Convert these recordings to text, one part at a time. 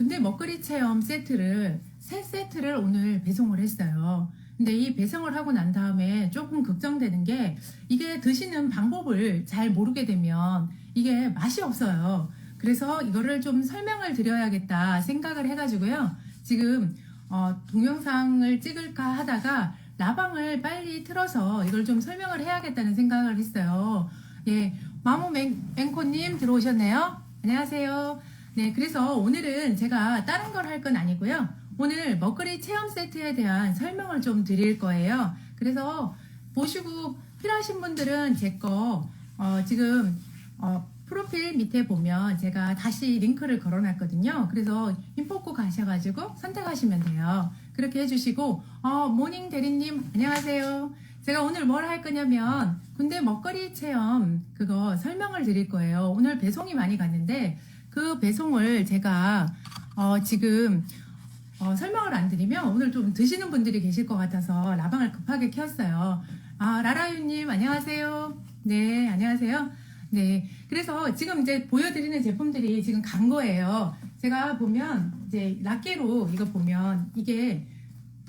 근데 먹거리 체험 세트를 세 세트를 오늘 배송을 했어요. 근데 이 배송을 하고 난 다음에 조금 걱정되는 게 이게 드시는 방법을 잘 모르게 되면 이게 맛이 없어요. 그래서 이거를 좀 설명을 드려야겠다 생각을 해가지고요. 지금 동영상을 찍을까 하다가 라방을 빨리 틀어서 이걸 좀 설명을 해야겠다는 생각을 했어요. 예, 마모 앵코님 들어오셨네요. 안녕하세요. 네, 그래서 오늘은 제가 다른 걸 할 건 아니고요. 오늘 먹거리 체험 세트에 대한 설명을 좀 드릴 거예요. 그래서 보시고 필요하신 분들은 제 거 지금 프로필 밑에 보면 제가 다시 링크를 걸어놨거든요. 그래서 인포코 가셔가지고 선택하시면 돼요. 그렇게 해주시고 모닝 대리님 안녕하세요. 제가 오늘 뭘 할 거냐면 군대 먹거리 체험 그거 설명을 드릴 거예요. 오늘 배송이 많이 갔는데 그 배송을 제가 지금 설명을 안 드리면 오늘 좀 드시는 분들이 계실 것 같아서 라방을 급하게 켰어요. 라라유님 안녕하세요. 네, 안녕하세요. 네, 그래서 지금 이제 보여드리는 제품들이 지금 간 거예요. 제가 보면 이제 낱개로 이거 보면 이게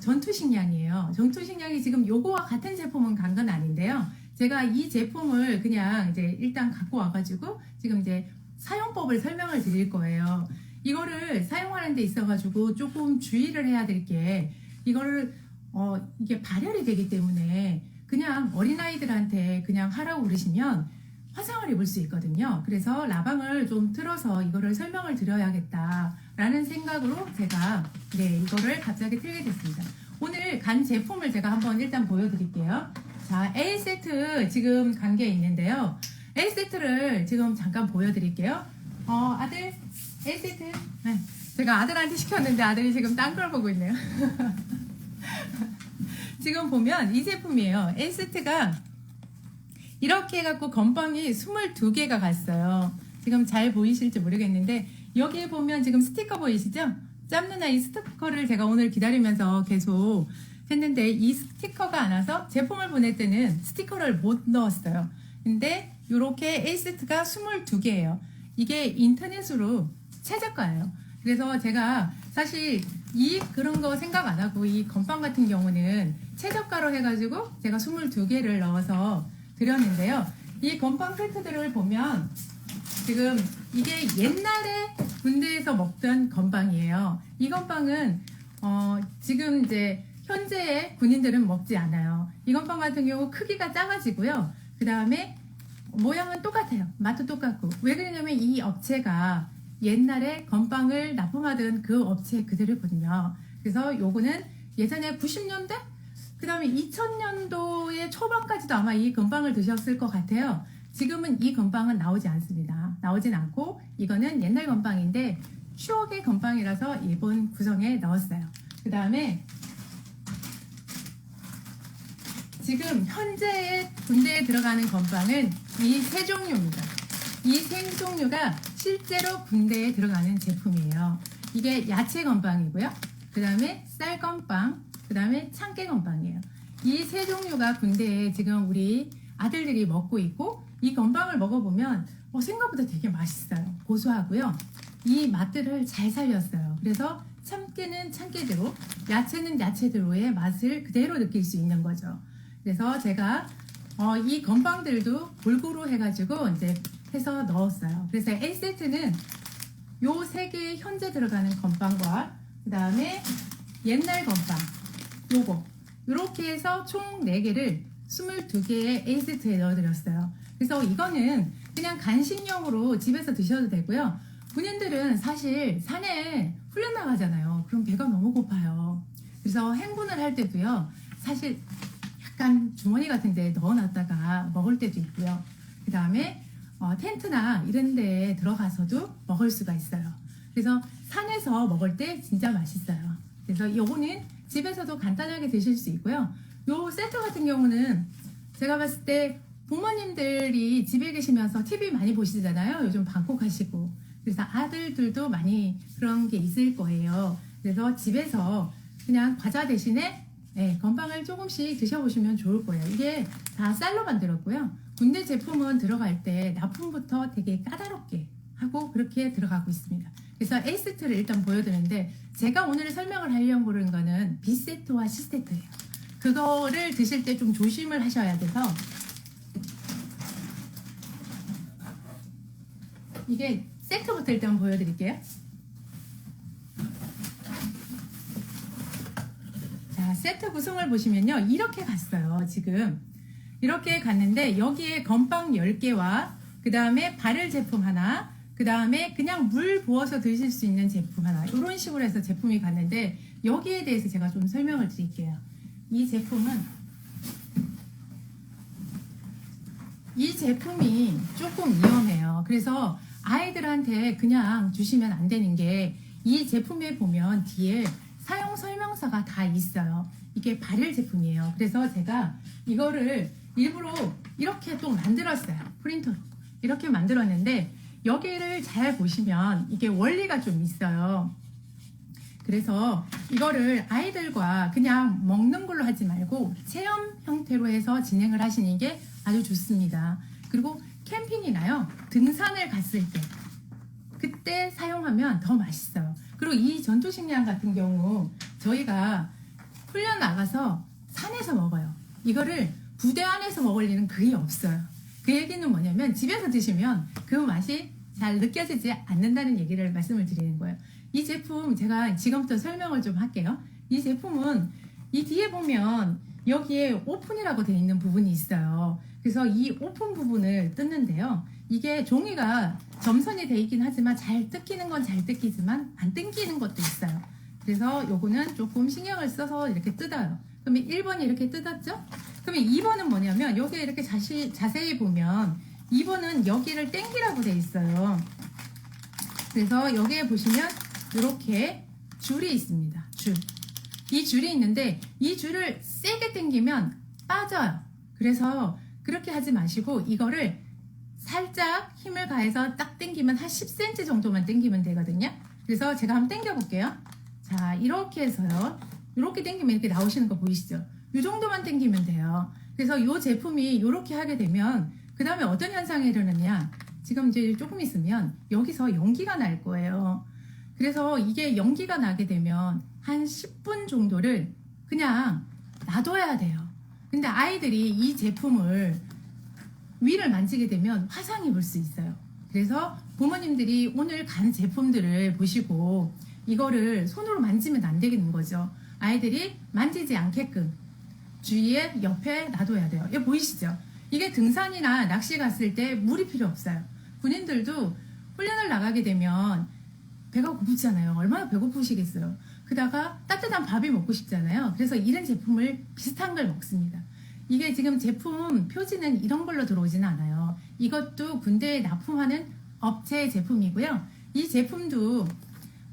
전투식량이에요. 전투식량이 지금 요거와 같은 제품은 간 건 아닌데요. 제가 이 제품을 그냥 이제 일단 갖고 와가지고 지금 이제 사용법을 설명을 드릴 거예요. 이거를 사용하는 데 있어가지고 조금 주의를 해야 될 게 이거를 이게 발열이 되기 때문에 그냥 어린아이들한테 그냥 하라고 그러시면 화상을 입을 수 있거든요. 그래서 라방을 좀 틀어서 이거를 설명을 드려야겠다라는 생각으로 제가 이거를 갑자기 틀게 됐습니다. 오늘 간 제품을 제가 한번 일단 보여드릴게요. 자, A세트 지금 간 게 있는데요. A세트를 지금 잠깐 보여드릴게요. 아들 A세트 네. 제가 아들한테 시켰는데 아들이 지금 딴 걸 보고 있네요. 지금 보면 이 제품이에요. A세트가 이렇게 해갖고 건빵이 22개가 갔어요. 지금 잘 보이실지 모르겠는데 여기에 보면 지금 스티커 보이시죠? 짬누나 이 스티커를 제가 오늘 기다리면서 계속 했는데 이 스티커가 안 와서 제품을 보낼 때는 스티커를 못 넣었어요. 근데 이렇게 A세트가 22개예요. 이게 인터넷으로 최저가예요. 그래서 제가 사실 그런 거 생각 안 하고 이 건빵 같은 경우는 최저가로 해가지고 제가 22개를 넣어서 드렸는데요. 이 건빵 세트들을 보면 지금 이게 옛날에 군대에서 먹던 건빵이에요. 이 건빵은 지금 이제 현재의 군인들은 먹지 않아요. 이 건빵 같은 경우 크기가 작아지고요. 그 다음에 모양은 똑같아요. 맛도 똑같고. 왜 그러냐면 이 업체가 옛날에 건빵을 납품하던 그 업체 그대로거든요. 그래서 요거는 예전에 90년대? 그 다음에 2000년도의 초반까지도 아마 이 건빵을 드셨을 것 같아요. 지금은 이 건빵은 나오지 않습니다. 나오진 않고 이거는 옛날 건빵인데 추억의 건빵이라서 일본 구성에 넣었어요. 그 다음에 지금 현재의 군대에 들어가는 건빵은 이 세 종류입니다. 이 세 종류가 실제로 군대에 들어가는 제품이에요. 이게 야채 건빵이고요. 그 다음에 쌀 건빵, 그 다음에 참깨 건빵이에요. 이 세 종류가 군대에 지금 우리 아들들이 먹고 있고 이 건빵을 먹어보면 생각보다 되게 맛있어요. 고소하고요. 이 맛들을 잘 살렸어요. 그래서 참깨는 참깨대로, 야채는 야채대로의 맛을 그대로 느낄 수 있는 거죠. 그래서 제가 이 건빵들도 골고루 해가지고 이제 해서 넣었어요. 그래서 A세트는 요 세 개의 현재 들어가는 건빵과 그 다음에 옛날 건빵 요거 이렇게 해서 총 4개를 22개의 A세트에 넣어드렸어요. 그래서 이거는 그냥 간식용으로 집에서 드셔도 되고요. 군인들은 사실 산에 훈련 나가잖아요. 그럼 배가 너무 고파요. 그래서 행군을 할 때도요. 사실 약간 주머니 같은 데 넣어놨다가 먹을 때도 있고요. 그 다음에 텐트나 이런 데에 들어가서도 먹을 수가 있어요. 그래서 산에서 먹을 때 진짜 맛있어요. 그래서 요거는 집에서도 간단하게 드실 수 있고요. 요 세트 같은 경우는 제가 봤을 때 부모님들이 집에 계시면서 TV 많이 보시잖아요. 요즘 방콕 하시고. 그래서 아들들도 많이 그런 게 있을 거예요. 그래서 집에서 그냥 과자 대신에 건빵을 조금씩 드셔보시면 좋을 거예요. 이게 다 쌀로 만들었고요. 군대 제품은 들어갈 때 납품부터 되게 까다롭게 하고 그렇게 들어가고 있습니다. 그래서 A 세트를 일단 보여드리는데 제가 오늘 설명을 하려고 그러는 거는 B 세트와 C 세트예요. 그거를 드실 때 좀 조심을 하셔야 돼서 이게 세트부터 일단 보여드릴게요. 자, 세트 구성을 보시면요. 이렇게 갔어요. 지금 이렇게 갔는데 여기에 건빵 10개와 그 다음에 발열 제품 하나, 그 다음에 그냥 물 부어서 드실 수 있는 제품 하나, 이런 식으로 해서 제품이 갔는데 여기에 대해서 제가 좀 설명을 드릴게요. 이 제품이 조금 위험해요. 그래서 아이들한테 그냥 주시면 안 되는 게 이 제품에 보면 뒤에 사용 설명서가 다 있어요. 이게 발열 제품이에요. 그래서 제가 이거를 일부러 이렇게 또 만들었어요. 프린터로. 이렇게 만들었는데 여기를 잘 보시면 이게 원리가 좀 있어요. 그래서 이거를 아이들과 그냥 먹는 걸로 하지 말고 체험 형태로 해서 진행을 하시는 게 아주 좋습니다. 그리고 캠핑이나요, 등산을 갔을 때 그때 사용하면 더 맛있어요. 그리고 이 전투식량 같은 경우 저희가 훈련 나가서 산에서 먹어요. 이거를 부대 안에서 먹을 일은 거의 없어요. 그 얘기는 뭐냐면 집에서 드시면 그 맛이 잘 느껴지지 않는다는 얘기를 말씀을 드리는 거예요. 이 제품 제가 지금부터 설명을 좀 할게요. 이 제품은 이 뒤에 보면 여기에 오픈이라고 되어 있는 부분이 있어요. 그래서 이 오픈 부분을 뜯는데요. 이게 종이가 점선이 되어 있긴 하지만 잘 뜯기는 건 잘 뜯기지만 안 뜯기는 것도 있어요. 그래서 요거는 조금 신경을 써서 이렇게 뜯어요. 그러면 1번이 이렇게 뜯었죠? 그러면 2번은 뭐냐면 여기에 이렇게 자세히 보면 2번은 여기를 당기라고 되어 있어요. 그래서 여기에 보시면 이렇게 줄이 있습니다. 이 줄이 있는데 이 줄을 세게 당기면 빠져요. 그래서 그렇게 하지 마시고 이거를 살짝 힘을 가해서 딱 당기면 한 10cm 정도만 당기면 되거든요. 그래서 제가 한번 당겨 볼게요. 자, 이렇게 해서요. 이렇게 당기면 이렇게 나오시는 거 보이시죠? 이 정도만 당기면 돼요. 그래서 이 제품이 이렇게 하게 되면 그 다음에 어떤 현상이 일어나냐, 지금 이제 조금 있으면 여기서 연기가 날 거예요. 그래서 이게 연기가 나게 되면 한 10분 정도를 그냥 놔둬야 돼요. 근데 아이들이 이 제품을 위를 만지게 되면 화상 입을 수 있어요. 그래서 부모님들이 오늘 간 제품들을 보시고 이거를 손으로 만지면 안 되는 거죠. 아이들이 만지지 않게끔 주위에 옆에 놔둬야 돼요. 이거 보이시죠? 이게 등산이나 낚시 갔을 때 물이 필요 없어요. 군인들도 훈련을 나가게 되면 배가 고프잖아요. 얼마나 배고프시겠어요. 그다가 따뜻한 밥이 먹고 싶잖아요. 그래서 이런 제품을 비슷한 걸 먹습니다. 이게 지금 제품 표지는 이런 걸로 들어오지는 않아요. 이것도 군대에 납품하는 업체 제품이고요. 이 제품도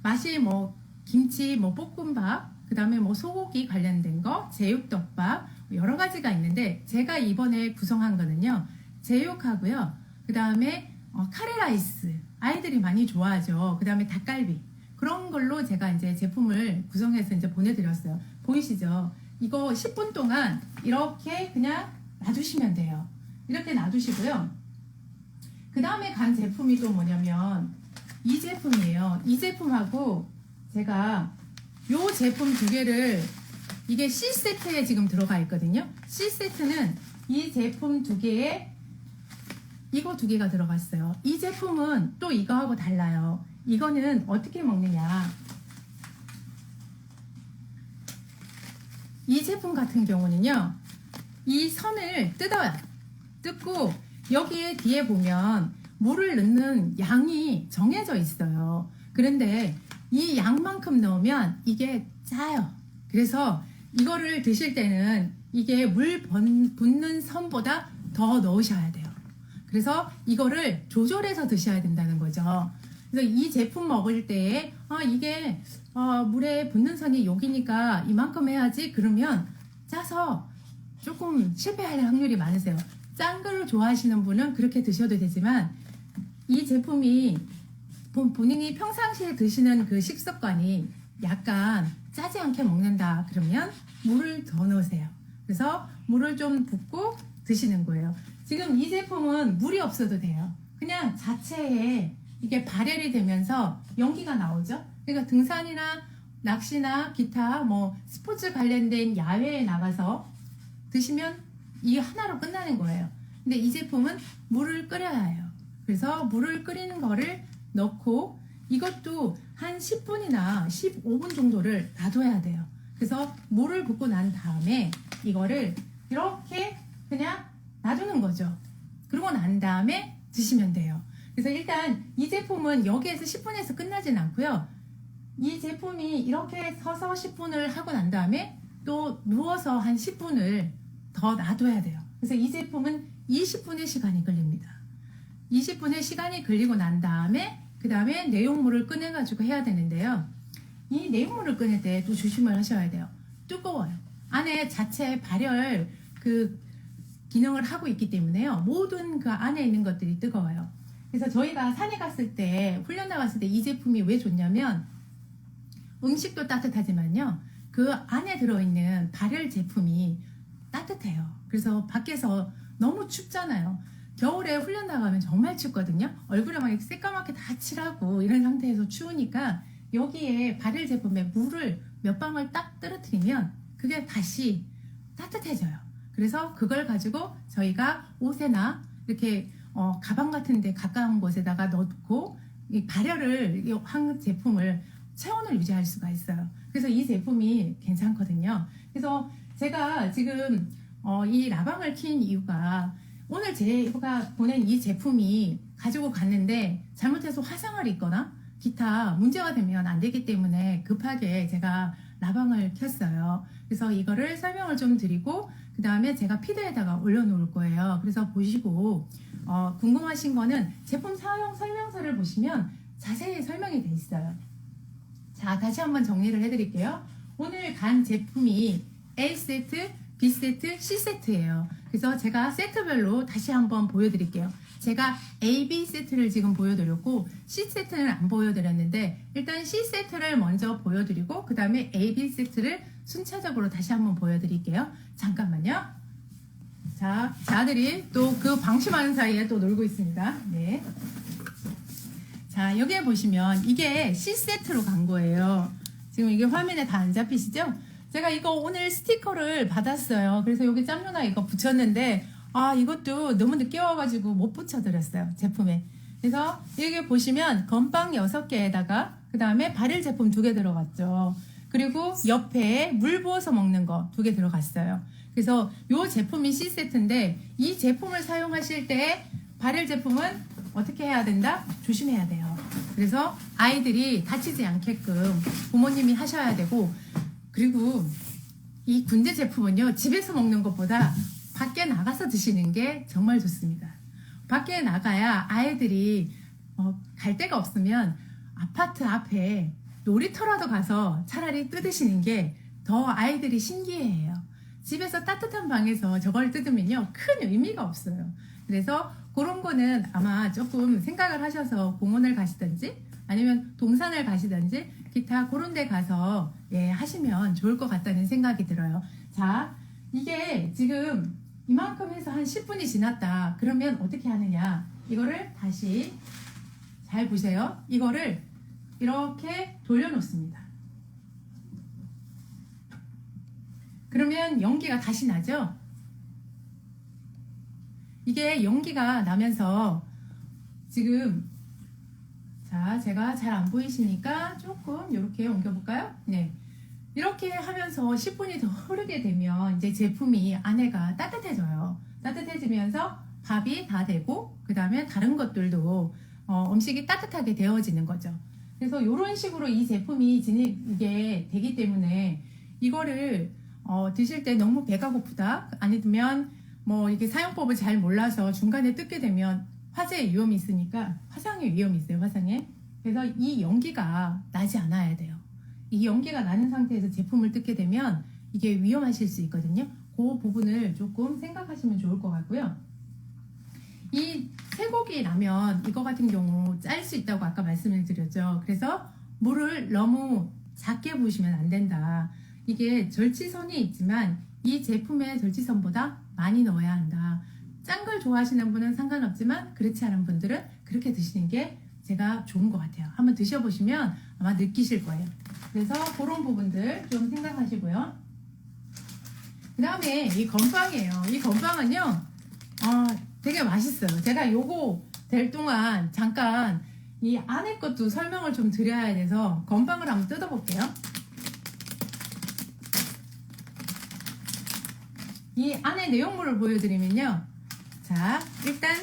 맛이 뭐 김치, 뭐 볶음밥, 그 다음에 뭐 소고기 관련된 거, 제육덮밥 여러 가지가 있는데 제가 이번에 구성한 거는요, 제육하고요, 그 다음에 카레라이스, 아이들이 많이 좋아하죠. 그 다음에 닭갈비, 그런 걸로 제가 이제 제품을 구성해서 이제 보내드렸어요. 보이시죠? 이거 10분 동안 이렇게 그냥 놔두시면 돼요. 이렇게 놔두시고요. 그 다음에 간 제품이 또 뭐냐면 이 제품이에요. 이 제품하고 제가 요 제품 두 개를, 이게 C세트에 지금 들어가 있거든요. C세트는 이 제품 두 개에 이거 두 개가 들어갔어요. 이 제품은 또 이거하고 달라요. 이거는 어떻게 먹느냐, 이 제품 같은 경우는요, 이 선을 뜯어요. 뜯고 여기에 뒤에 보면 물을 넣는 양이 정해져 있어요. 그런데 이 양만큼 넣으면 이게 짜요. 그래서 이거를 드실 때는 이게 물 붓는 선보다 더 넣으셔야 돼요. 그래서 이거를 조절해서 드셔야 된다는 거죠. 그래서 이 제품 먹을 때에 이게 물에 붓는 선이 여기니까 이만큼 해야지, 그러면 짜서 조금 실패할 확률이 많으세요. 짠 거를 좋아하시는 분은 그렇게 드셔도 되지만 이 제품이 본인이 평상시에 드시는 그 식습관이 약간 짜지 않게 먹는다 그러면 물을 더 넣으세요. 그래서 물을 좀 붓고 드시는 거예요. 지금 이 제품은 물이 없어도 돼요. 그냥 자체에 이게 발열이 되면서 연기가 나오죠. 그러니까 등산이나 낚시나 기타 뭐 스포츠 관련된 야외에 나가서 드시면 이 하나로 끝나는 거예요. 근데 이 제품은 물을 끓여야 해요. 그래서 물을 끓이는 거를 넣고 이것도 한 10분이나 15분 정도를 놔둬야 돼요. 그래서 물을 붓고 난 다음에 이거를 이렇게 그냥 놔두는 거죠. 그러고 난 다음에 드시면 돼요. 그래서 일단 이 제품은 여기에서 10분에서 끝나진 않고요. 이 제품이 이렇게 서서 10분을 하고 난 다음에 또 누워서 한 10분을 더 놔둬야 돼요. 그래서 이 제품은 20분의 시간이 걸립니다. 20분의 시간이 걸리고 난 다음에 그 다음에 내용물을 꺼내가지고 해야 되는데요. 이 내용물을 꺼낼 때 또 조심을 하셔야 돼요. 뜨거워요. 안에 자체 발열 그 기능을 하고 있기 때문에요. 모든 그 안에 있는 것들이 뜨거워요. 그래서 저희가 산에 갔을 때 훈련 나갔을 때 이 제품이 왜 좋냐면 음식도 따뜻하지만요. 그 안에 들어있는 발열 제품이 따뜻해요. 그래서 밖에서 너무 춥잖아요. 겨울에 훈련 나가면 정말 춥거든요. 얼굴에 막 새까맣게 다 칠하고 이런 상태에서 추우니까 여기에 발열 제품에 물을 몇 방울 딱 떨어뜨리면 그게 다시 따뜻해져요. 그래서 그걸 가지고 저희가 옷에나 이렇게 가방 같은 데 가까운 곳에다가 넣고 이 발열을 한 제품을 체온을 유지할 수가 있어요. 그래서 이 제품이 괜찮거든요. 그래서 제가 지금 이 라방을 킨 이유가 오늘 제가 보낸 이 제품이 가지고 갔는데 잘못해서 화상을 입거나 기타 문제가 되면 안 되기 때문에 급하게 제가 라방을 켰어요. 그래서 이거를 설명을 좀 드리고 그 다음에 제가 피드에다가 올려놓을 거예요. 그래서 보시고 궁금하신 거는 제품 사용 설명서를 보시면 자세히 설명이 돼 있어요. 자, 다시 한번 정리를 해드릴게요. 오늘 간 제품이 A세트, B세트, C세트예요. 그래서 제가 세트별로 다시 한번 보여드릴게요. 제가 A, B 세트를 지금 보여드렸고 C세트는 안 보여드렸는데 일단 C세트를 먼저 보여드리고 그 다음에 A, B 세트를 순차적으로 다시 한번 보여드릴게요. 잠깐만요. 자, 제 아들이 또 그 방심하는 사이에 또 놀고 있습니다. 네. 자, 여기에 보시면 이게 C세트로 간 거예요. 지금 이게 화면에 다 안 잡히시죠? 제가 이거 오늘 스티커를 받았어요. 그래서 여기 짬누나 이거 붙였는데 이것도 너무 늦게 와가지고 못 붙여드렸어요. 제품에. 그래서 여기 보시면 건빵 6개에다가 그 다음에 발열 제품 2개 들어갔죠. 그리고 옆에 물 부어서 먹는 거 2개 들어갔어요. 그래서 이 제품이 C세트인데 이 제품을 사용하실 때 발열 제품은 어떻게 해야 된다? 조심해야 돼요. 그래서 아이들이 다치지 않게끔 부모님이 하셔야 되고 그리고 이 군대 제품은요 집에서 먹는 것보다 밖에 나가서 드시는 게 정말 좋습니다. 밖에 나가야 아이들이 갈 데가 없으면 아파트 앞에 놀이터라도 가서 차라리 뜯으시는 게 더 아이들이 신기해해요. 집에서 따뜻한 방에서 저걸 뜯으면요 큰 의미가 없어요. 그래서 그런 거는 아마 조금 생각을 하셔서 공원을 가시든지 아니면 동산을 가시든지 기타 그런 데 가서 하시면 좋을 것 같다는 생각이 들어요. 자, 이게 지금 이만큼 해서 한 10분이 지났다. 그러면 어떻게 하느냐. 이거를 다시 잘 보세요. 이거를 이렇게 돌려놓습니다. 그러면 연기가 다시 나죠? 이게 연기가 나면서 지금 자, 제가 잘 안 보이시니까 조금 이렇게 옮겨볼까요? 네. 이렇게 하면서 10분이 더 흐르게 되면 이제 제품이 안에가 따뜻해져요. 따뜻해지면서 밥이 다 되고 그 다음에 다른 것들도 음식이 따뜻하게 되어지는 거죠. 그래서 이런 식으로 이 제품이 이게 되기 때문에 이거를 드실 때 너무 배가 고프다 아니면 뭐 이게 사용법을 잘 몰라서 중간에 뜯게 되면 화재의 위험이 있으니까 화상의 위험이 있어요. 화상에. 그래서 이 연기가 나지 않아야 돼요. 이 연기가 나는 상태에서 제품을 뜯게 되면 이게 위험하실 수 있거든요. 그 부분을 조금 생각하시면 좋을 것 같고요. 이 쇠고기 라면 이거 같은 경우 짤 수 있다고 아까 말씀을 드렸죠. 그래서 물을 너무 작게 부으시면 안 된다. 이게 절치선이 있지만 이 제품의 절치선보다 많이 넣어야 한다. 짠 걸 좋아하시는 분은 상관없지만 그렇지 않은 분들은 그렇게 드시는 게 제가 좋은 것 같아요. 한번 드셔보시면 아마 느끼실 거예요. 그래서 그런 부분들 좀 생각하시고요. 그 다음에 이 건빵이에요. 이 건빵은요, 되게 맛있어요. 제가 요거 될 동안 잠깐 이 안에 것도 설명을 좀 드려야 돼서 건빵을 한번 뜯어볼게요. 이 안에 내용물을 보여드리면요. 자, 일단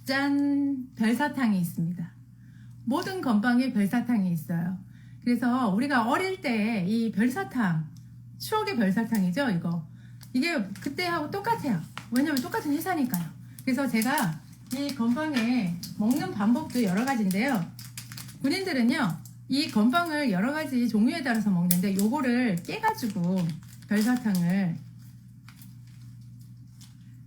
짠! 별사탕이 있습니다. 모든 건빵에 별사탕이 있어요. 그래서 우리가 어릴 때 이 별사탕, 추억의 별사탕이죠, 이거. 이게 그때하고 똑같아요. 왜냐면 똑같은 회사니까요. 그래서 제가 이 건빵에 먹는 방법도 여러 가지인데요. 군인들은요, 이 건빵을 여러 가지 종류에 따라서 먹는데 요거를 깨가지고 별사탕을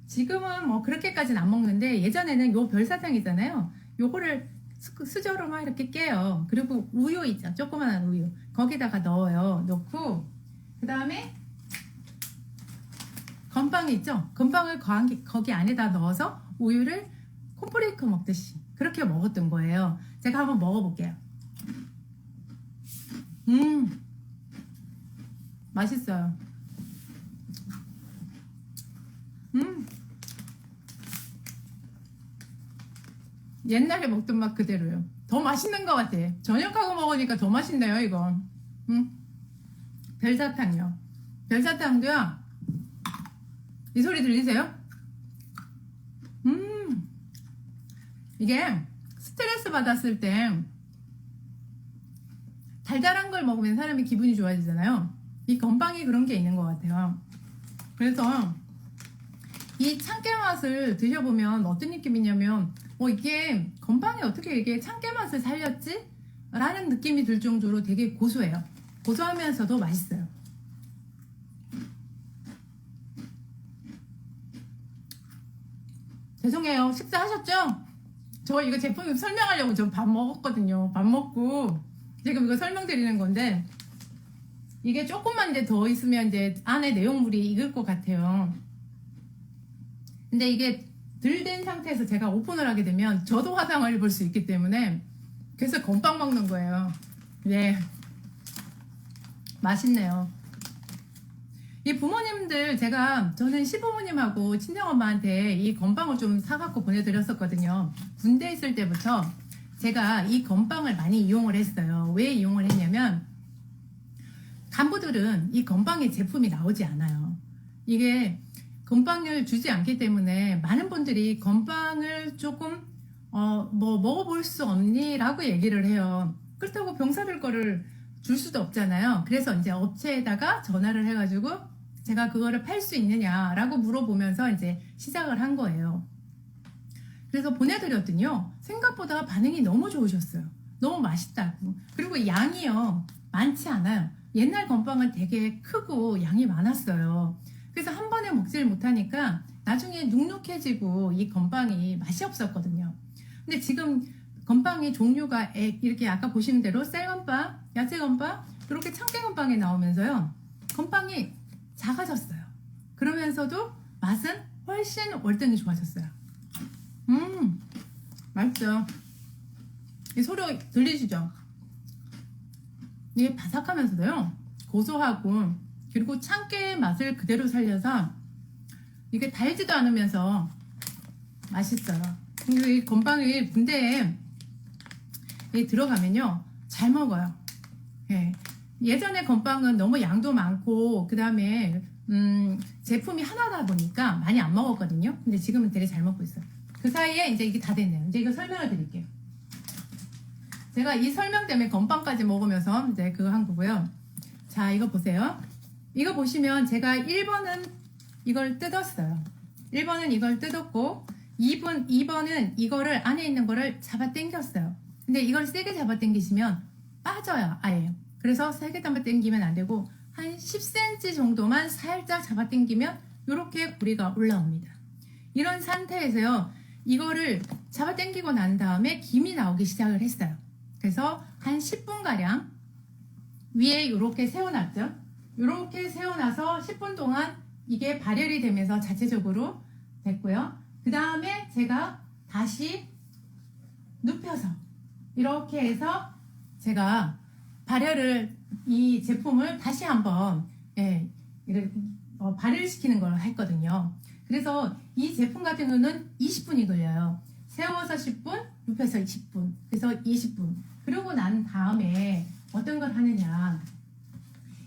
지금은 뭐 그렇게까지는 안 먹는데 예전에는 요 별사탕 있잖아요. 요거를 수저로 막 이렇게 깨요. 그리고 우유 있죠. 조그만한 우유. 거기다가 넣어요. 넣고 그 다음에 건빵 있죠. 건빵을 거기 안에다 넣어서 우유를 콘프레이크 먹듯이 그렇게 먹었던 거예요. 제가 한번 먹어볼게요. 맛있어요. 옛날에 먹던 맛 그대로요. 더 맛있는 것 같아. 저녁하고 먹으니까 더 맛있네요, 이거. 별사탕요. 별사탕도요. 이 소리 들리세요? 이게 스트레스 받았을 때 달달한 걸 먹으면 사람이 기분이 좋아지잖아요. 이 건빵이 그런 게 있는 것 같아요. 그래서 이 참깨 맛을 드셔보면 어떤 느낌이냐면 이게 건빵이 어떻게 이게 참깨 맛을 살렸지? 라는 느낌이 들 정도로 되게 고소해요. 고소하면서도 맛있어요. 죄송해요. 식사하셨죠? 저 이거 제품 설명하려고 저 밥 먹었거든요. 밥 먹고 지금 이거 설명드리는 건데 이게 조금만 이제 더 있으면 이제 안에 내용물이 익을 것 같아요. 근데 이게 덜 된 상태에서 제가 오픈을 하게 되면 저도 화상을 입을 수 있기 때문에 그래서 건빵 먹는 거예요. 네, 맛있네요. 이 부모님들 저는 시부모님하고 친정엄마한테 이 건빵을 좀 사갖고 보내드렸었거든요. 군대 있을 때부터 제가 이 건빵을 많이 이용을 했어요. 왜 이용을 했냐면 간부들은 이 건빵의 제품이 나오지 않아요. 이게 건빵을 주지 않기 때문에 많은 분들이 건빵을 조금 뭐 먹어볼 수 없니? 라고 얘기를 해요. 그렇다고 병사들 거를 줄 수도 없잖아요. 그래서 이제 업체에다가 전화를 해가지고 제가 그거를 팔 수 있느냐라고 물어보면서 이제 시작을 한 거예요. 그래서 보내드렸더니요. 생각보다 반응이 너무 좋으셨어요. 너무 맛있다고. 그리고 양이요. 많지 않아요. 옛날 건빵은 되게 크고 양이 많았어요. 그래서 한 번에 먹지를 못하니까 나중에 눅눅해지고 이 건빵이 맛이 없었거든요. 근데 지금 건빵의 종류가 이렇게 아까 보시는 대로 쌀건빵, 야채건빵, 이렇게 참깨건빵이 나오면서요. 건빵이 작아졌어요. 그러면서도 맛은 훨씬 월등히 좋아졌어요. 맛있죠? 이 소리 들리시죠? 이게 바삭하면서도요. 고소하고 그리고 참깨의 맛을 그대로 살려서 이게 달지도 않으면서 맛있어요. 그리고 이 건빵이 군대에 들어가면요. 잘 먹어요. 예. 예전에 건빵은 너무 양도 많고 그 다음에 제품이 하나다 보니까 많이 안 먹었거든요. 근데 지금은 되게 잘 먹고 있어요. 그 사이에 이제 이게 다 됐네요. 이제 이거 설명을 드릴게요. 제가 이 설명 때문에 건빵까지 먹으면서 이제 그거 한 거고요. 자, 이거 보세요. 이거 보시면 제가 1번은 이걸 뜯었어요. 1번은 이걸 뜯었고 2번은 이거를 안에 있는 거를 잡아 당겼어요. 근데 이걸 세게 잡아 당기시면 빠져요. 아예. 그래서 세게 잡아 당기면 안 되고 한 10cm 정도만 살짝 잡아 당기면 이렇게 고리가 올라옵니다. 이런 상태에서요. 이거를 잡아 당기고 난 다음에 김이 나오기 시작을 했어요. 그래서 한 10분가량 위에 이렇게 세워놨죠. 이렇게 세워놔서 10분 동안 이게 발열이 되면서 자체적으로 됐고요. 그 다음에 제가 다시 눕혀서 이렇게 해서 제가 발열을 이 제품을 다시 한번 발열시키는 걸 했거든요. 그래서 이 제품 같은 경우는 20분이 걸려요. 세워서 10분, 눕혀서 20분, 그래서 20분. 그러고 난 다음에 어떤 걸 하느냐,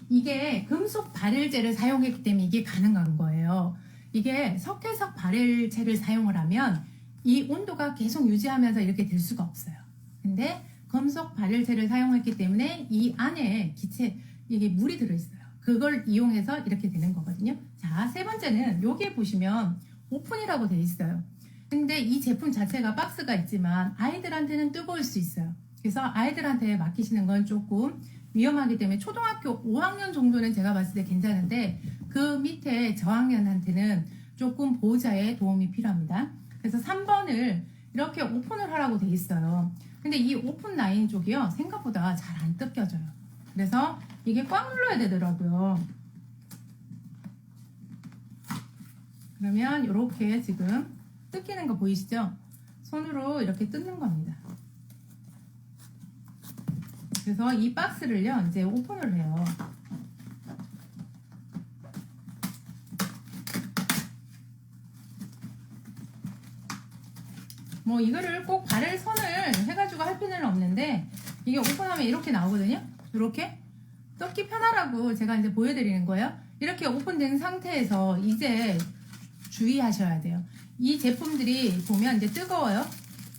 이게 금속 발열제를 사용했기 때문에 이게 가능한 거예요. 이게 석회석 발열체를 사용을 하면 이 온도가 계속 유지하면서 이렇게 될 수가 없어요. 근데 금속 발열체를 사용했기 때문에 이 안에 기체, 이게 물이 들어있어요. 그걸 이용해서 이렇게 되는 거거든요. 자, 세 번째는 여기에 보시면 오픈이라고 되어 있어요. 근데 이 제품 자체가 박스가 있지만 아이들한테는 뜨거울 수 있어요. 그래서 아이들한테 맡기시는 건 조금 위험하기 때문에 초등학교 5학년 정도는 제가 봤을 때 괜찮은데 그 밑에 저학년한테는 조금 보호자의 도움이 필요합니다. 그래서 3번을 이렇게 오픈을 하라고 되어 있어요. 근데 이 오픈 라인 쪽이요, 생각보다 잘 안 뜯겨져요. 그래서 이게 꽉 눌러야 되더라고요. 그러면 이렇게 지금 뜯기는 거 보이시죠? 손으로 이렇게 뜯는 겁니다. 그래서 이 박스를요, 이제 오픈을 해요. 뭐 이거를 꼭 발열선을 해가지고 할 필요는 없는데 이게 오픈하면 이렇게 나오거든요. 이렇게 뜯기 편하라고 제가 이제 보여드리는 거예요. 이렇게 오픈된 상태에서 이제 주의하셔야 돼요. 이 제품들이 보면 이제 뜨거워요.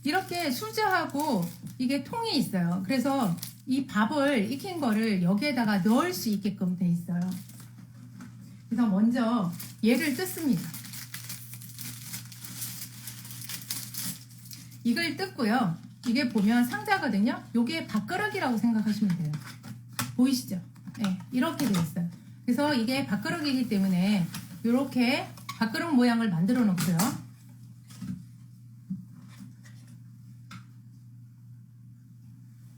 이렇게 수저하고 이게 통이 있어요. 그래서 이 밥을 익힌 거를 여기에다가 넣을 수 있게끔 돼 있어요. 그래서 먼저 얘를 뜯습니다. 이걸 뜯고요. 이게 보면 상자거든요. 이게 밥그릇이라고 생각하시면 돼요. 보이시죠? 네, 이렇게 되어 있어요. 그래서 이게 밥그릇이기 때문에 이렇게 밥그릇 모양을 만들어 놓고요.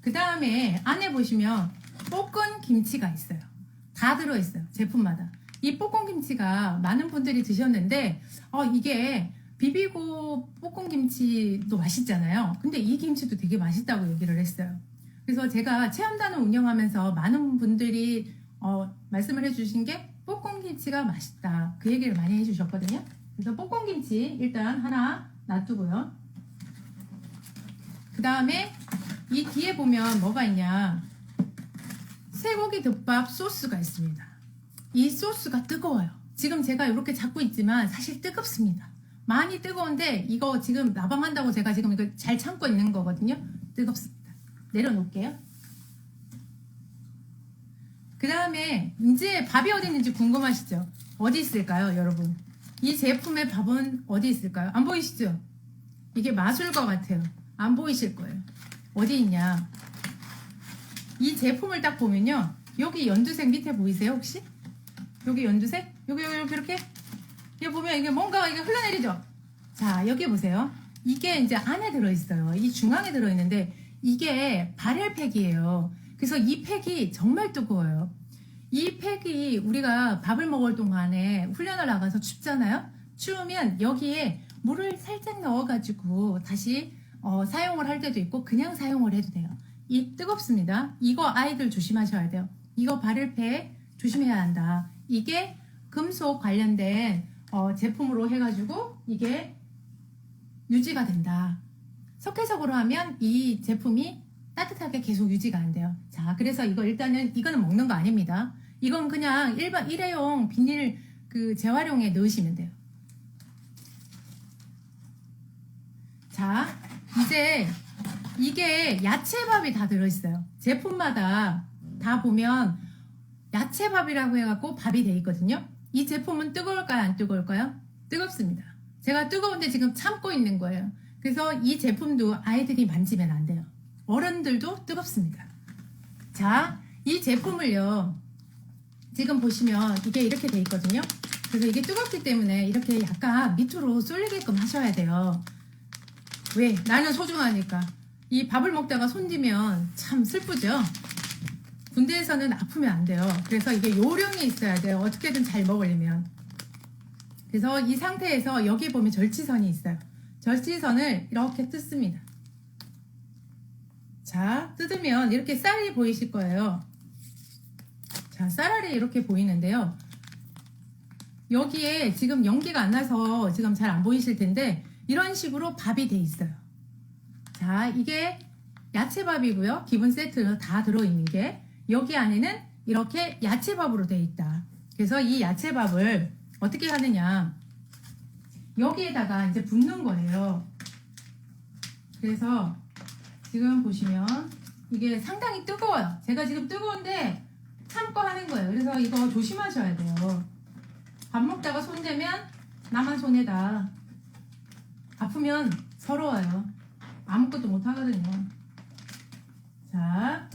그 다음에 안에 보시면 볶은 김치가 있어요. 다 들어있어요. 제품마다. 이 볶은 김치가 많은 분들이 드셨는데 이게 비비고 볶은 김치도 맛있잖아요. 근데 이 김치도 되게 맛있다고 얘기를 했어요. 그래서 제가 체험단을 운영하면서 많은 분들이 말씀을 해주신 게 볶은 김치가 맛있다, 그 얘기를 많이 해주셨거든요. 그래서 볶은 김치 일단 하나 놔두고요. 그 다음에 이 뒤에 보면 뭐가 있냐, 쇠고기 덮밥 소스가 있습니다. 이 소스가 뜨거워요. 지금 제가 이렇게 잡고 있지만 사실 뜨겁습니다. 많이 뜨거운데 이거 지금 나방한다고 제가 지금 이거 잘 참고 있는 거거든요. 뜨겁습니다. 내려놓을게요. 그 다음에 이제 밥이 어디 있는지 궁금하시죠? 어디 있을까요, 여러분? 이 제품의 밥은 어디 있을까요? 안 보이시죠? 이게 마술과 같아요. 안 보이실 거예요. 어디 있냐? 이 제품을 딱 보면요, 여기 연두색 밑에 보이세요 혹시? 여기 연두색? 여기 이렇게? 여기 보면 이게 뭔가 이게 흘러내리죠? 자, 여기 보세요. 이게 이제 안에 들어있어요. 이 중앙에 들어있는데 이게 발열팩이에요. 그래서 이 팩이 정말 뜨거워요. 이 팩이 우리가 밥을 먹을 동안에 훈련을 나가서 춥잖아요. 추우면 여기에 물을 살짝 넣어가지고 다시 사용을 할 때도 있고 그냥 사용을 해도 돼요. 이 뜨겁습니다. 이거 아이들 조심하셔야 돼요. 이거 발열팩 조심해야 한다. 이게 금속 관련된 제품으로 해가지고 이게 유지가 된다. 석회석으로 하면 이 제품이 따뜻하게 계속 유지가 안 돼요. 자, 그래서 이거 일단은 이거는 먹는 거 아닙니다. 이건 그냥 일회용 비닐 그 재활용에 넣으시면 돼요. 자, 이제 이게 야채밥이 다 들어있어요. 제품마다 다 보면 야채밥이라고 해갖고 밥이 돼 있거든요. 이 제품은 뜨거울까요, 안 뜨거울까요? 뜨겁습니다. 제가 뜨거운데 지금 참고 있는 거예요. 그래서 이 제품도 아이들이 만지면 안 돼요. 어른들도 뜨겁습니다. 자, 이 제품을요, 지금 보시면 이게 이렇게 돼 있거든요. 그래서 이게 뜨겁기 때문에 이렇게 약간 밑으로 쏠리게끔 하셔야 돼요. 왜? 나는 소중하니까. 이 밥을 먹다가 손디면 참 슬프죠? 군대에서는 아프면 안 돼요. 그래서 이게 요령이 있어야 돼요. 어떻게든 잘 먹으려면. 그래서 이 상태에서 여기 보면 절치선이 있어요. 절치선을 이렇게 뜯습니다. 자, 뜯으면 이렇게 쌀이 보이실 거예요. 자, 쌀알이 이렇게 보이는데요. 여기에 지금 연기가 안 나서 지금 잘 안 보이실 텐데 이런 식으로 밥이 돼 있어요. 자, 이게 야채밥이고요. 기본 세트 다 들어있는 게 여기 안에는 이렇게 야채밥으로 돼 있다. 그래서 이 야채밥을 어떻게 하느냐, 여기에다가 이제 붓는 거예요. 그래서 지금 보시면 이게 상당히 뜨거워요. 제가 지금 뜨거운데 참고 하는 거예요. 그래서 이거 조심하셔야 돼요. 밥 먹다가 손대면 나만 손해다. 아프면 서러워요. 아무것도 못 하거든요. 자,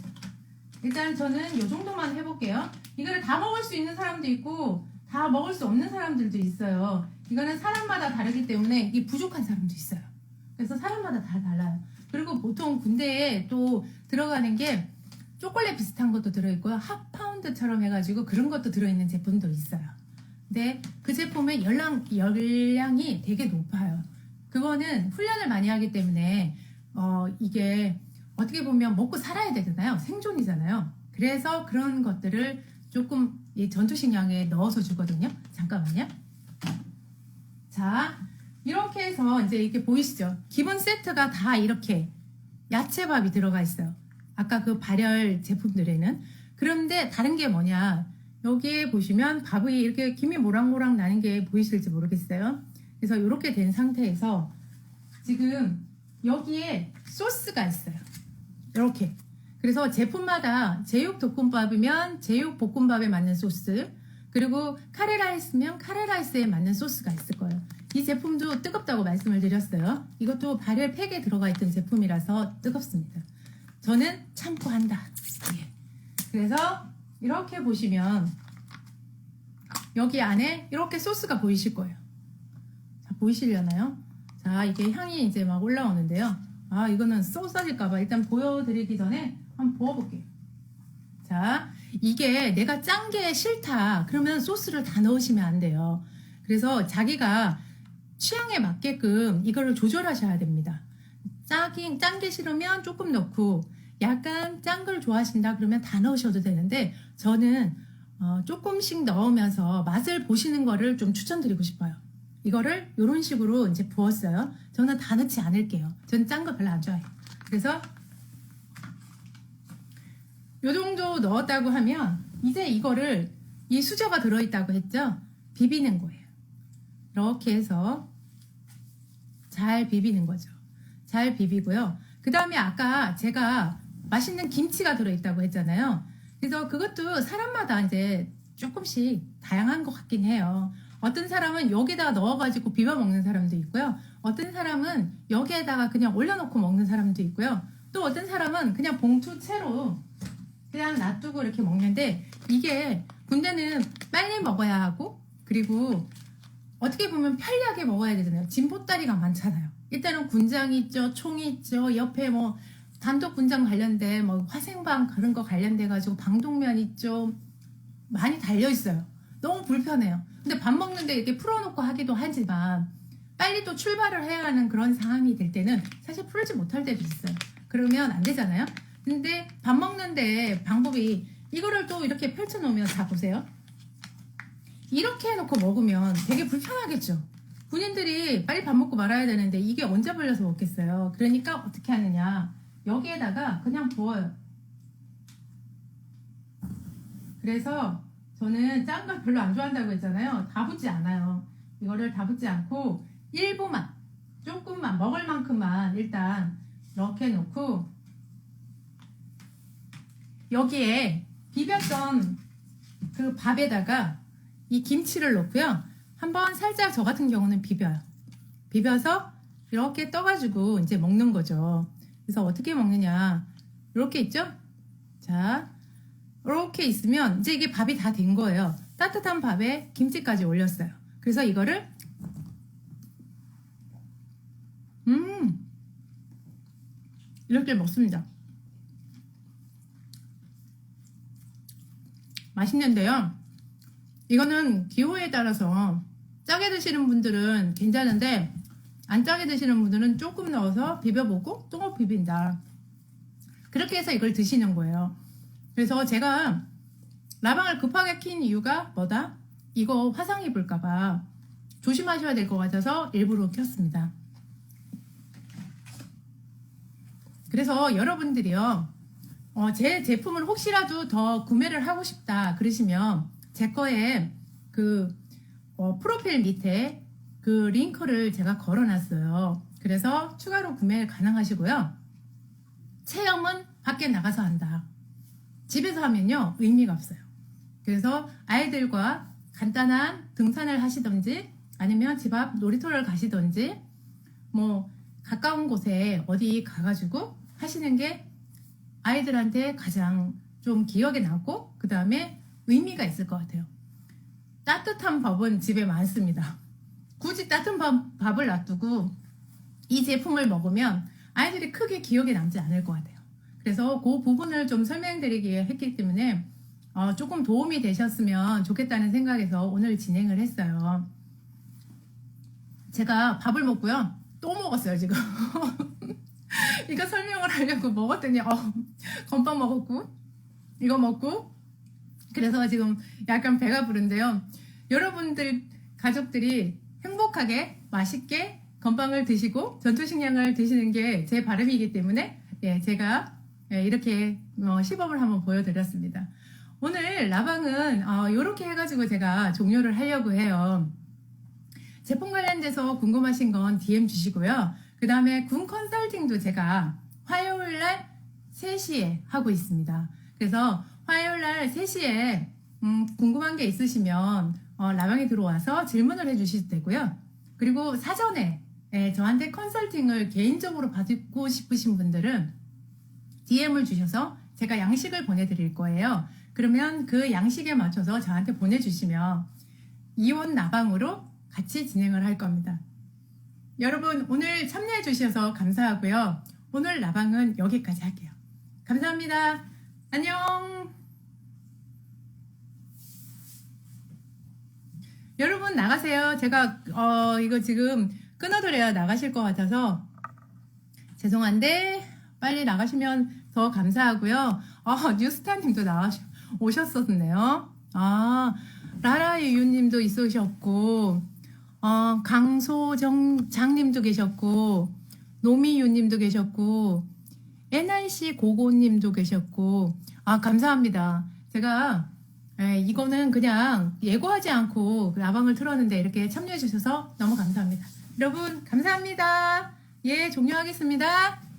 일단 저는 이 정도만 해볼게요. 이거를 다 먹을 수 있는 사람도 있고 다 먹을 수 없는 사람들도 있어요. 이거는 사람마다 다르기 때문에 이게 부족한 사람도 있어요. 그래서 사람마다 다 달라요. 그리고 보통 군대에 또 들어가는 게 초콜릿 비슷한 것도 들어있고요. 핫파운드처럼 해가지고 그런 것도 들어있는 제품도 있어요. 근데 그 제품의 열량이 되게 높아요. 그거는 훈련을 많이 하기 때문에 이게 어떻게 보면 먹고 살아야 되잖아요. 생존이잖아요. 그래서 그런 것들을 조금 이 전투식량에 넣어서 주거든요. 잠깐만요. 자, 이렇게 해서 이제 이게 보이시죠? 기본 세트가 다 이렇게 야채밥이 들어가 있어요. 아까 그 발열 제품들에는. 그런데 다른 게 뭐냐, 여기에 보시면 밥이 이렇게 김이 모락모락 나는 게 보이실지 모르겠어요. 그래서 이렇게 된 상태에서 지금 여기에 소스가 있어요. 이렇게. 그래서 제품마다 제육볶음밥이면 제육볶음밥에 맞는 소스, 그리고 카레라이스면 카레라이스에 맞는 소스가 있을 거예요. 이 제품도 뜨겁다고 말씀을 드렸어요. 이것도 발열 팩에 들어가 있던 제품이라서 뜨겁습니다. 저는 참고 한다. 예. 그래서 이렇게 보시면 여기 안에 이렇게 소스가 보이실 거예요. 자, 보이시려나요? 자, 이게 향이 이제 막 올라오는데요. 아, 이거는 쏘싸질까봐 일단 보여드리기 전에 한번 부어볼게요. 자, 이게 내가 짠 게 싫다 그러면 소스를 다 넣으시면 안 돼요. 그래서 자기가 취향에 맞게끔 이거를 조절하셔야 됩니다. 짠 게 싫으면 조금 넣고, 약간 짠 걸 좋아하신다 그러면 다 넣으셔도 되는데, 저는 조금씩 넣으면서 맛을 보시는 거를 좀 추천드리고 싶어요. 이거를 이런 식으로 이제 부었어요. 저는 다 넣지 않을게요. 저는 짠 거 별로 안 좋아해요. 그래서 요 정도 넣었다고 하면 이제 이거를, 이 수저가 들어있다고 했죠? 비비는 거예요. 이렇게 해서 잘 비비는 거죠. 잘 비비고요. 그 다음에 아까 제가 맛있는 김치가 들어있다고 했잖아요. 그래서 그것도 사람마다 이제 조금씩 다양한 것 같긴 해요. 어떤 사람은 여기다가 넣어가지고 비벼 먹는 사람도 있고요. 어떤 사람은 여기에다가 그냥 올려놓고 먹는 사람도 있고요. 또 어떤 사람은 그냥 봉투채로 그냥 놔두고 이렇게 먹는데, 이게 군대는 빨리 먹어야 하고, 그리고 어떻게 보면 편리하게 먹어야 되잖아요. 진보다리가 많잖아요. 일단은 군장이 있죠, 총이 있죠, 옆에 뭐 단독 군장 관련된 뭐 화생방 그런 거 관련돼 가지고 방독면 있죠, 많이 달려 있어요. 너무 불편해요. 근데 밥 먹는데 이렇게 풀어놓고 하기도 하지만 빨리 또 출발을 해야 하는 그런 상황이 될 때는 사실 풀지 못할 때도 있어요. 그러면 안 되잖아요. 근데 밥 먹는데 방법이, 이거를 또 이렇게 펼쳐놓으면, 자 보세요. 이렇게 해놓고 먹으면 되게 불편하겠죠. 군인들이 빨리 밥 먹고 말아야 되는데 이게 언제 걸려서 먹겠어요. 그러니까 어떻게 하느냐, 여기에다가 그냥 부어요. 그래서 저는 짠 걸 별로 안 좋아한다고 했잖아요. 다 붓지 않아요. 이거를 다 붓지 않고 일부만, 조금만 먹을 만큼만 일단 이렇게 놓고, 여기에 비볐던 그 밥에다가 이 김치를 넣고요. 한번 살짝 저 같은 경우는 비벼요. 비벼서 이렇게 떠가지고 이제 먹는 거죠. 그래서 어떻게 먹느냐, 이렇게 있죠? 자, 이렇게 있으면 이제 이게 밥이 다 된 거예요. 따뜻한 밥에 김치까지 올렸어요. 그래서 이거를 이렇게 먹습니다. 맛있는데요. 이거는 기호에 따라서 짜게 드시는 분들은 괜찮은데 안 짜게 드시는 분들은 조금 넣어서 비벼보고 또 비빈다. 그렇게 해서 이걸 드시는 거예요. 그래서 제가 라방을 급하게 킨 이유가 뭐다? 이거 화상 입을까봐 조심하셔야 될 것 같아서 일부러 켰습니다. 그래서 여러분들이요, 제 제품을 혹시라도 더 구매를 하고 싶다 그러시면 제 거에 그 프로필 밑에 그 링크를 제가 걸어놨어요. 그래서 추가로 구매 가능하시고요. 체험은 밖에 나가서 한다. 집에서 하면요 의미가 없어요. 그래서 아이들과 간단한 등산을 하시던지 아니면 집 앞 놀이터를 가시던지 뭐 가까운 곳에 어디 가가지고 하시는 게 아이들한테 가장 좀 기억에 남고 그 다음에 의미가 있을 것 같아요. 따뜻한 밥은 집에 많습니다. 굳이 따뜻한 밥을 놔두고 이 제품을 먹으면 아이들이 크게 기억에 남지 않을 것 같아요. 그래서 그 부분을 좀 설명드리기 했기 때문에 조금 도움이 되셨으면 좋겠다는 생각에서 오늘 진행을 했어요. 제가 밥을 먹고요. 또 먹었어요, 지금. 이거 설명을 하려고 먹었더니 건빵 먹었고 이거 먹고 그래서 지금 약간 배가 부른데요. 여러분들 가족들이 행복하게 맛있게 건빵을 드시고 전투식량을 드시는 게 제 바람이기 때문에 제가 이렇게 시범을 한번 보여드렸습니다. 오늘 라방은 이렇게 해가지고 제가 종료를 하려고 해요. 제품 관련돼서 궁금하신 건 DM 주시고요. 그 다음에 군 컨설팅도 제가 화요일날 3시에 하고 있습니다. 그래서 화요일날 3시에 궁금한 게 있으시면 라방에 들어와서 질문을 해주실 되고요. 그리고 사전에 저한테 컨설팅을 개인적으로 받고 싶으신 분들은 DM을 주셔서 제가 양식을 보내드릴 거예요. 그러면 그 양식에 맞춰서 저한테 보내주시면 이온 라방으로 같이 진행을 할 겁니다. 여러분 오늘 참여해 주셔서 감사하고요. 오늘 라방은 여기까지 할게요. 감사합니다. 안녕. 여러분 나가세요. 제가 이거 지금 끊어드려야 나가실 것 같아서 죄송한데 빨리 나가시면 더 감사하고요. 뉴스타님도 오셨었네요. 라라유유님도 있으셨고 강소정장님도 계셨고 노미유님도 계셨고 NIC 고고님도 계셨고 감사합니다. 제가 이거는 그냥 예고하지 않고 라방을 틀었는데 이렇게 참여해 주셔서 너무 감사합니다. 여러분 감사합니다. 종료하겠습니다.